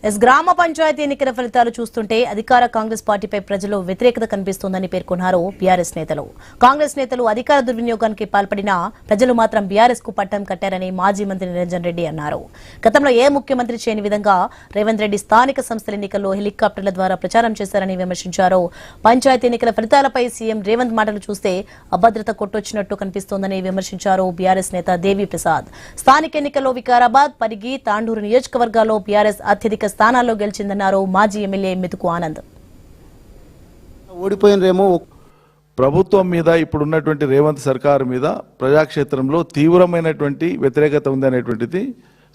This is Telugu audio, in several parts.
గ్రామ పంచాయతీ ఎన్నికల ఫలితాలు చూస్తుంటే అధికార కాంగ్రెస్ పార్టీపై ప్రజల్లో వ్యతిరేకత కనిపిస్తోందని పేర్కొన్నారు బీఆర్ఎస్ నేతలు. కాంగ్రెస్ నేతలు అధికార దుర్వినియోగానికి పాల్పడినా ప్రజలు మాత్రం బీఆర్ఎస్ కు పట్టం కట్టారని మాజీ మంత్రి నిరంజన్ రెడ్డి అన్నారు. గతంలో ఏ ముఖ్యమంత్రి చేయని విధంగా రేవంత్ రెడ్డి స్థానిక సంస్థల ఎన్నికల్లో హెలికాప్టర్ల ద్వారా ప్రచారం చేశారని విమర్శించారు. పంచాయతీ ఎన్నికల ఫలితాలపై సీఎం రేవంత్ మాటలు చూస్తే అభద్రత కొట్టొచ్చినట్టు కనిపిస్తోందని విమర్శించారు బీఆర్ఎస్ నేత దేవి ప్రసాద్. స్థానిక ఎన్నికల్లో వికారాబాద్, పరిగి, తాండూరు నియోజకవర్గాల్లో బీఆర్ఎస్ అత్యధిక స్థానాల్లో గెలిచిందన్నారు మాజీ ఎమ్మెల్యే మెతుకు ఆనంద్. ఓడిపోయినరేమో ప్రభుత్వం మీద ఇప్పుడున్నటువంటి రేవంత్ సర్కారు మీద ప్రజాక్షేత్రంలో తీవ్రమైనటువంటి వ్యతిరేకత ఉందనేటువంటిది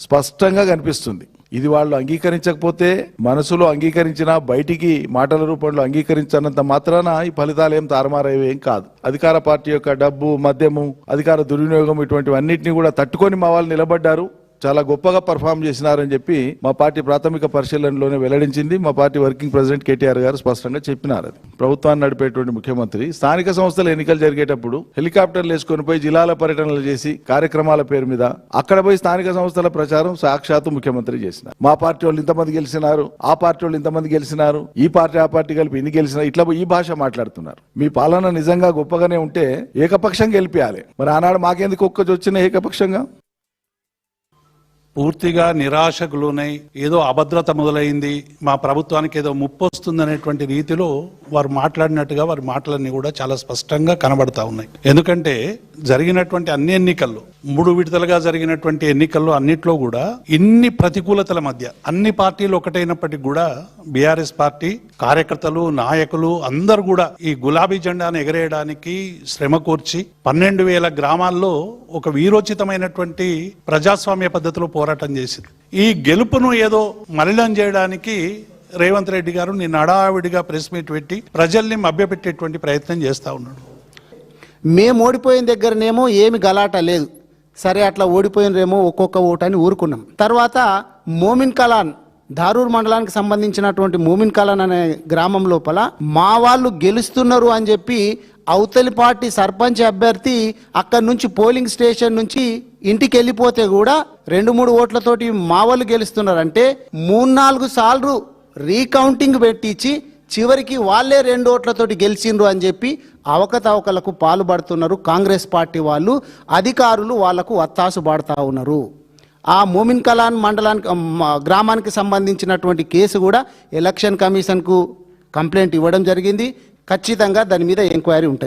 స్పష్టంగా కనిపిస్తుంది. ఇది వాళ్ళు అంగీకరించకపోతే, మనసులో అంగీకరించినా బయటికి మాటల రూపంలో అంగీకరించినంత మాత్రాన ఈ ఫలితాలు ఏం తారుమారయ్యేం కాదు. అధికార పార్టీ యొక్క డబ్బు, మద్యము, అధికార దుర్వినియోగం ఇటువంటివన్నింటినీ కూడా తట్టుకొని మా వాళ్ళు నిలబడ్డారు. చాలా గొప్పగా పర్ఫామ్ చేసినారని చెప్పి మా పార్టీ ప్రాథమిక పరిశీలనలోనే వెల్లడించింది. మా పార్టీ వర్కింగ్ ప్రెసిడెంట్ కేటీఆర్ గారు స్పష్టంగా చెప్పినారు. అది ప్రభుత్వాన్ని నడిపేటువంటి ముఖ్యమంత్రి స్థానిక సంస్థల ఎన్నికలు జరిగేటప్పుడు హెలికాప్టర్లు వేసుకొని పోయి జిల్లాల పర్యటనలు చేసి కార్యక్రమాల పేరు మీద అక్కడ పోయి స్థానిక సంస్థల ప్రచారం సాక్షాత్తు ముఖ్యమంత్రి చేసినారు. మా పార్టీ వాళ్ళు ఇంతమంది గెలిచినారు, ఆ పార్టీ వాళ్ళు ఇంతమంది గెలిచినారు, ఈ పార్టీ ఆ పార్టీ కలిపి ఇన్ని గెలిచినారు, ఇట్లా ఈ భాష మాట్లాడుతున్నారు. మీ పాలన నిజంగా గొప్పగానే ఉంటే ఏకపక్షంగా గెలిపియాలి. మరి ఆనాడు మాకెందుకు ఒక్కచొచ్చిన ఏకపక్షంగా? పూర్తిగా నిరాశకు లోనై ఏదో అభద్రత మొదలైంది, మా ప్రభుత్వానికి ఏదో ముప్పు వస్తుందనేటువంటి రీతిలో వారు మాట్లాడినట్టుగా వారి మాటలన్నీ కూడా చాలా స్పష్టంగా కనబడతా ఉన్నాయి. ఎందుకంటే జరిగినటువంటి అన్ని ఎన్నికల్లో, 3 విడతలుగా జరిగినటువంటి ఎన్నికల్లో అన్నిట్లో కూడా ఇన్ని ప్రతికూలతల మధ్య అన్ని పార్టీలు ఒకటైనప్పటికీ కూడా బీఆర్ఎస్ పార్టీ కార్యకర్తలు, నాయకులు అందరూ కూడా ఈ గులాబీ జెండాను ఎగరేయడానికి శ్రమ కోర్చి 12,000 గ్రామాల్లో ఒక వీరోచితమైనటువంటి ప్రజాస్వామ్య పద్ధతిలో పోరాటం చేసింది. ఈ గెలుపును ఏదో మలినం చేయడానికి రేవంత్ రెడ్డి గారు నిన్న హడావిడిగా ప్రెస్ మీట్ పెట్టి ప్రజల్ని మభ్యపెట్టేటువంటి ప్రయత్నం చేస్తా ఉన్నాడు. మేము ఓడిపోయిన దగ్గరనేమో ఏమి గలాట లేదు, సరే అట్లా ఓడిపోయినరేమో ఒక్కొక్క ఓటని ఊరుకున్నాం. తర్వాత మోమిన్ కలాన్, ధారూర్ మండలానికి సంబంధించినటువంటి మోమిన్ కలాన్ అనే గ్రామం లోపల మా వాళ్ళు గెలుస్తున్నారు అని చెప్పి అవతలి పార్టీ సర్పంచ్ అభ్యర్థి అక్కడి నుంచి పోలింగ్ స్టేషన్ నుంచి ఇంటికి వెళ్ళిపోతే కూడా 2-3 ఓట్లతోటి మా వాళ్ళు గెలుస్తున్నారంటే 3-4 సార్లు రీకౌంటింగ్ పెట్టించి చివరికి వాళ్ళే 2 ఓట్లతోటి గెలిచిండ్రు అని చెప్పి అవకతవకలకు పాల్పడుతున్నారు కాంగ్రెస్ పార్టీ వాళ్ళు. అధికారులు వాళ్లకు వత్తాసు పడతా ఉన్నారు. ఆ మోమిన్ కలాన్ మండలానికి గ్రామానికి సంబంధించినటువంటి కేసు కూడా ఎలక్షన్ కమిషన్కు కంప్లైంట్ ఇవ్వడం జరిగింది. ఖచ్చితంగా దాని మీద ఎంక్వైరీ ఉంటుంది.